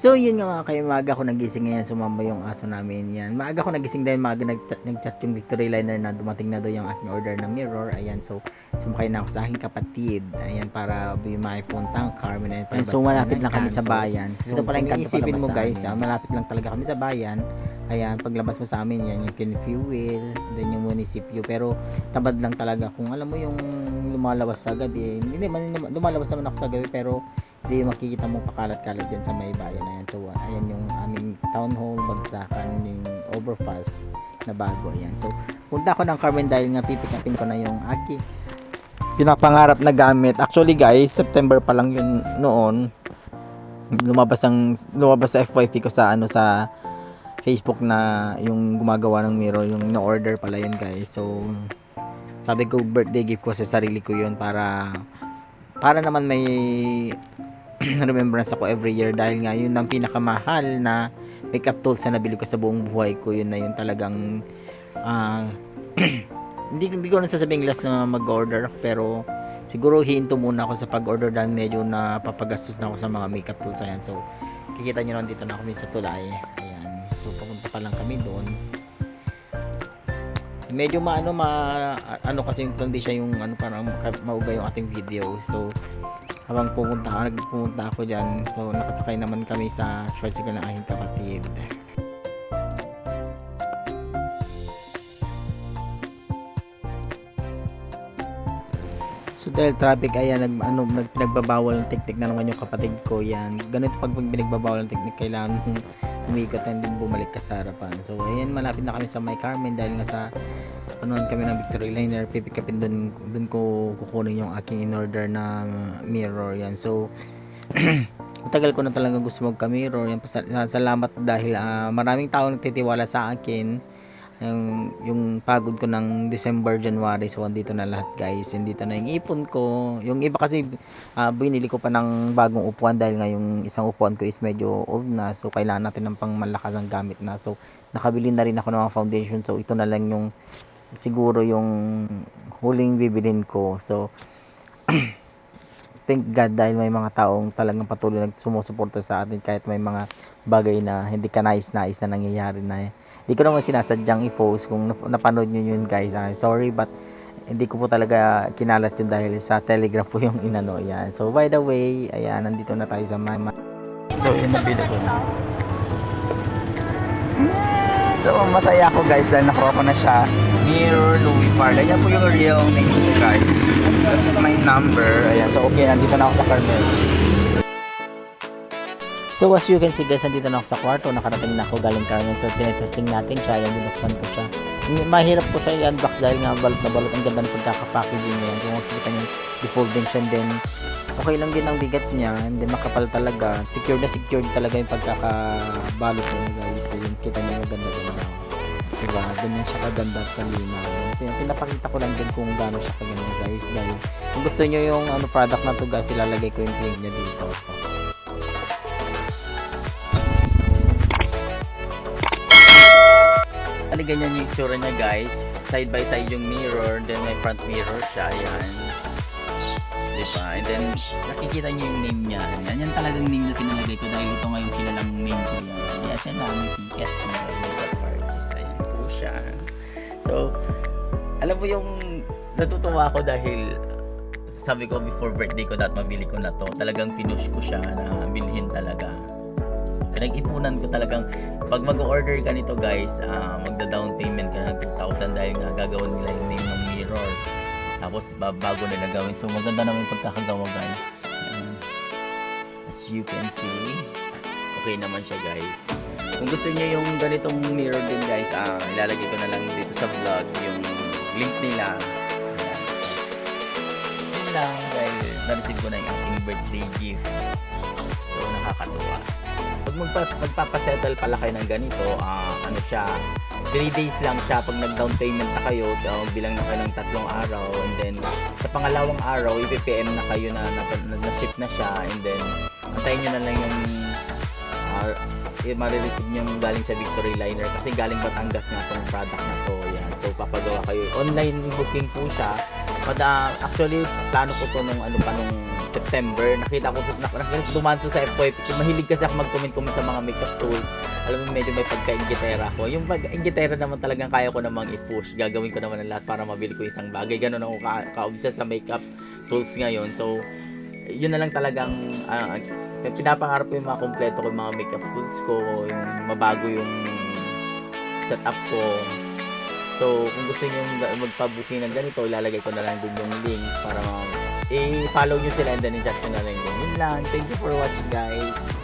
So yun nga mga kayo, maaga ako nagising ngayon, sumama yung aso namin yan. Maaga ako nagising dahil maaga nag-chat yung Victory Liner na dumating na daw yung aking order ng mirror. Ayan, so sumakay na ako sa aking kapatid. Ayan, para maipuntang Carmen. Ayan, so malapit lang kami sa bayan. So, ito pala yung isipin mo guys, malapit lang talaga kami sa bayan. Ayan, paglabas mo sa amin yan, yung Fuel, then yung munisipyo. Pero tamad lang talaga kung alam mo yung lumalabas sa gabi. Hindi man lumalabas naman ako sa gabi, pero hindi makikita mo pakalat-kalat dyan sa may bayan na yan. So ayan yung aming town hall, bagsakan, yung overpass na bago. Ayan, so punta ako ng Carmen dahil nga pipikapin ko na yung aking pinapangarap na gamit. Actually guys, September pa lang yun noon. Lumabas sa FYP ko sa sa Facebook na yung gumagawa ng mirror, yung na-order pala yun guys. So sabi ko birthday gift ko sa sarili ko yun para naman may remembrance ako every year, dahil nga yun ang pinakamahal na makeup tools na nabili ko sa buong buhay ko. Yun na yun talagang hindi ko na sasabing last na mag-order ako, pero siguro hinto muna ako sa pag-order dahil medyo napapagastos na ako sa mga makeup tools. Ayan, so kikita nyo nandito na kami sa tulay. Ayan, so papunta pa lang kami doon. Medyo ano kasi hindi siya yung parang maugay yung ating video. So habang pumunta ako dyan, so nakasakay naman kami sa tricycle ng aking kapatid. So dahil traffic, ayan, nagbabawal ng teknik na naman yung kapatid ko. Yan, ganito pag pinagbabawal ng teknik, kailangan umikot and din bumalik ka sa harapan. So ayan, malapit na kami sa May Carmen dahil nga sa panoon kami ng Victory Liner. Pipikapin dun ko kukunin yung aking in-order na mirror. Yan, so matagal ko na talaga gusto magka-mirror. Yan, salamat dahil maraming tao nagtitiwala sa akin. Yung pagod ko ng December, January, so andito na lahat guys. Andito na yung ipon ko. Yung iba kasi binili ko pa ng bagong upuan dahil nga yung isang upuan ko is medyo old na, so kailangan natin ng pang malakas ang gamit na. So nakabili na rin ako ng mga foundation, so ito na lang yung siguro yung huling bibilin ko. So thank God dahil may mga taong talagang patuloy na sumusuporta sa atin kahit may mga bagay na hindi ka nais-nais na nangyayari na hindi ko naman sinasadyang i-post. Kung napanood nyo yun guys, sorry, but hindi ko po talaga kinalat yun dahil sa Telegram po yung inano. Yan, so by the way, ayan, nandito na tayo sa mama. So yun na video ko. So masaya ako guys dahil nakuha ko na siya, Mirror Louis Farda. Yan po yung real name ko guys. That's my number. Ayan, so okay, nandito na ako sa Carmel. So as you can see guys, nandito na ako sa kwarto. Nakarating na ako galing Carmen. So tinetesting natin siya. Ayan, binuksan ko siya. Mahirap ko siya i-unbox dahil nga balot na balot. Ang ganda ng pagkaka-packaging niya. Kung makikita niyo, i-folding siya. Then okay lang din ang bigat niya. Then makapal talaga. Secured na secured talaga yung pagkakabalot niya guys. So yung kita niyo, maganda din. Diba? Ganyan siya kaganda at kalinaw. Pinapakita ko lang din kung gaano siya kaganda guys. Dahil kung gusto niyo yung product na to guys, ilalagay ko yung link niya dito. Ganyan yung itsura niya guys, side by side yung mirror, then may front mirror siya. Ayan, diba? And then nakikita niyo yung name niya. Yan talagang name na pinalagay ko dahil ito nga yung kilalang name ko. Yan siya na ang ticket ng makeup artist. Ayan po siya. So alam mo yung natutuwa ako dahil sabi ko before birthday ko dapat mabili ko na to. Talagang pinush ko siya na bilhin talaga. Pinag-ipunan ko talagang pag mag-order ka nito guys, magda-down payment ka ng 2,000 dahil nga gagawin nila yung name ng mirror. Tapos bago nila gawin. So maganda naman yung pagkakagawa guys. As you can see, okay naman siya guys. Kung gusto niyo yung ganitong mirror din guys, ilalagay ko na lang dito sa vlog yung link nila. Yun lang dahil na-receive ko na yung aking birthday gift. So nakakatuwa. Pag magpapasettle pala kayo ng ganito, ano siya, 3 days lang siya. Pag nag-down payment na kayo, bilang na kayo ng 3 araw, and then sa pangalawang araw, i-PM na kayo na ship na siya, and then antayin nyo na lang yung marireceive nyo galing sa Victory Liner kasi galing Batangas nga itong product na to. Yan. So papagawa kayo, online booking po siya, Actually, plano ko to nung September. Nakita ko dumaan to sa FYP. Mahilig kasi ako mag-comment sa mga makeup tools. Alam mo, medyo may pagka-inggitera ko. Yung pag-inggitera naman talagang kaya ko namang i-push. Gagawin ko naman ang lahat para mabili ko isang bagay. Ganun ako ka-obsessed sa makeup tools ngayon. So, yun na lang talagang pinapangarap ko yung mga kompleto ko, yung mga makeup tools ko, yung mabago yung setup ko. So, kung gusto niyo magpa-booking ng ganito, ilalagay ko na lang din yung link para i-follow nyo sila and then i-chat nyo na lang. Yun lang. Thank you for watching, guys.